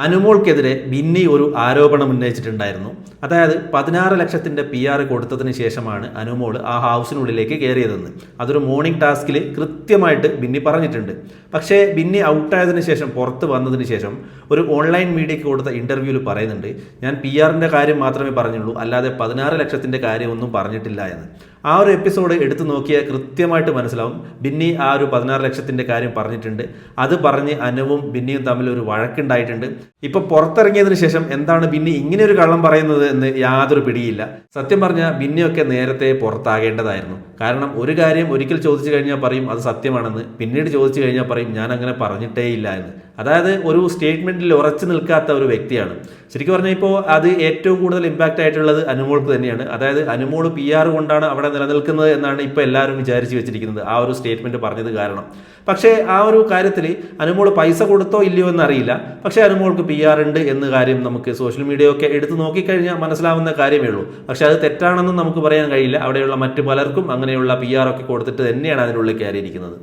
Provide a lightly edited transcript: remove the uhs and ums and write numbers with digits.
അനുമോൾക്കെതിരെ ബിന്നി ഒരു ആരോപണം ഉന്നയിച്ചിട്ടുണ്ടായിരുന്നു. അതായത് 16 ലക്ഷത്തിൻ്റെ PR കൊടുത്തതിന് ശേഷമാണ് അനുമോൾ ആ ഹൗസിനുള്ളിലേക്ക് കയറിയതെന്ന്. അതൊരു മോർണിംഗ് ടാസ്കിൽ കൃത്യമായിട്ട് ബിന്നി പറഞ്ഞിട്ടുണ്ട്. പക്ഷേ ബിന്നി ഔട്ടായതിനു ശേഷം, പുറത്ത് വന്നതിന് ശേഷം ഒരു ഓൺലൈൻ മീഡിയയ്ക്ക് കൊടുത്ത ഇൻ്റർവ്യൂവിൽ പറയുന്നുണ്ട്, ഞാൻ PRൻ്റെ കാര്യം മാത്രമേ പറഞ്ഞുള്ളൂ, അല്ലാതെ 16 ലക്ഷത്തിൻ്റെ കാര്യമൊന്നും പറഞ്ഞിട്ടില്ല എന്ന്. ആ ഒരു എപ്പിസോഡ് എടുത്തു നോക്കിയാൽ കൃത്യമായിട്ട് മനസ്സിലാവും ബിന്നി ആ ഒരു 16 ലക്ഷത്തിൻ്റെ കാര്യം പറഞ്ഞിട്ടുണ്ട്. അത് പറഞ്ഞ് അനുവും ബിന്നിയും തമ്മിൽ ഒരു വഴക്കുണ്ടായിട്ടുണ്ട്. ഇപ്പൊ പുറത്തിറങ്ങിയതിനു ശേഷം എന്താണ് ബിന്നി ഇങ്ങനെ ഒരു കള്ളം പറയുന്നത് എന്ന് യാതൊരു പിടിയില്ല. സത്യം പറഞ്ഞാൽ ബിന്നിയൊക്കെ നേരത്തെ പുറത്താകേണ്ടതായിരുന്നു. കാരണം ഒരു കാര്യം ഒരിക്കൽ ചോദിച്ചു കഴിഞ്ഞാൽ പറയും അത് സത്യമാണെന്ന്, പിന്നീട് ചോദിച്ചു കഴിഞ്ഞാൽ പറയും ഞാൻ അങ്ങനെ പറഞ്ഞിട്ടേ ഇല്ല എന്ന്. അതായത് ഒരു സ്റ്റേറ്റ്മെന്റിൽ ഉറച്ചു നിൽക്കാത്ത ഒരു വ്യക്തിയാണ്. ശരിക്കും പറഞ്ഞാൽ ഇപ്പോൾ അത് ഏറ്റവും കൂടുതൽ ഇമ്പാക്റ്റ് ആയിട്ടുള്ളത് അനുമോൾക്ക് തന്നെയാണ്. അതായത് അനുമോൾ PR കൊണ്ടാണ് അവിടെ നിലനിൽക്കുന്നത് എന്നാണ് ഇപ്പോൾ എല്ലാവരും വിചാരിച്ചു വെച്ചിരിക്കുന്നത്, ആ ഒരു സ്റ്റേറ്റ്മെന്റ് പറഞ്ഞത് കാരണം. പക്ഷേ ആ ഒരു കാര്യത്തിൽ അനുമോൾ പൈസ കൊടുത്തോ ഇല്ലയോ എന്നറിയില്ല. പക്ഷേ അനുമോൾക്ക് PR ഉണ്ട് എന്ന കാര്യം നമുക്ക് സോഷ്യൽ മീഡിയ ഒക്കെ എടുത്ത് നോക്കിക്കഴിഞ്ഞാൽ മനസ്സിലാവുന്ന കാര്യമേ ഉള്ളൂ. പക്ഷേ അത് തെറ്റാണെന്നും നമുക്ക് പറയാൻ കഴിയില്ല. അവിടെയുള്ള മറ്റു പലർക്കും അങ്ങനെയുള്ള PR ഒക്കെ കൊടുത്തിട്ട് തന്നെയാണ് അതിനുള്ളിൽ കയറിയിരിക്കുന്നത്.